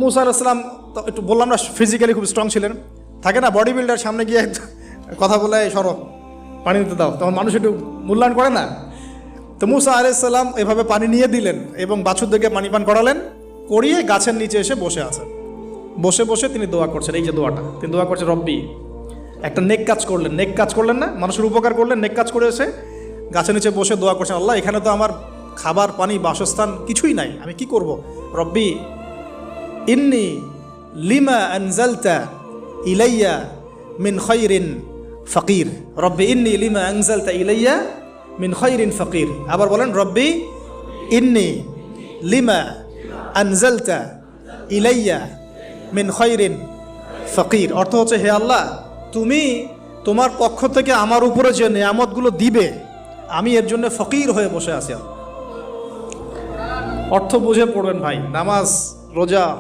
মুসা আলাইহিস সালাম তো একটু বললাম না ফিজিক্যালি খুব স্ট্রং ছিলেন, থাকে না বডি বিল্ডার, সামনে গিয়ে কথা বলে সরো পানি দিতে দাও, তখন মানুষ একটু মূল্যায়ন করে না। তো মুসা আলাইহিস সালাম এভাবে পানি নিয়ে দিলেন এবং বাছুরদেরকে পানি পান করালেন, করিয়ে গাছের নিচে এসে বসে আছেন। বসে বসে তিনি দোয়া করছেন, এই যে দোয়াটা তিনি দোয়া করছেন, রব্বি, একটা নেক কাজ করলেন, নেক কাজ করলেন না, মানুষের উপকার করলেন, নেক কাজ করে এসে গাছের নিচে বসে দোয়া করছেন, আল্লাহ এখানে তো আমার খাবার পানি বাসস্থান কিছুই নাই, আমি কি করব? রব্বি ইন্নি লিমা আনজালতা ইলাইয়া মিন খায়রিন ফকির, রব্বি ইন্নি লিমা আনজালতা ইলাইয়া মিন খায়রিন ফকির। আবার বলেন, রব্বি ইন্নি লিমা আনজালতা ইলাইয়া মিন খায়রিন ফকির। অর্থ হচ্ছে, হে আল্লাহ, তুমি তোমার পক্ষ থেকে আমার উপরে যে নেয়ামতগুলো দিবে, আমি এর জন্য ফকির হয়ে বসে আছি। অর্থ বুঝে পড়বেন ভাই, নামাজ রোজা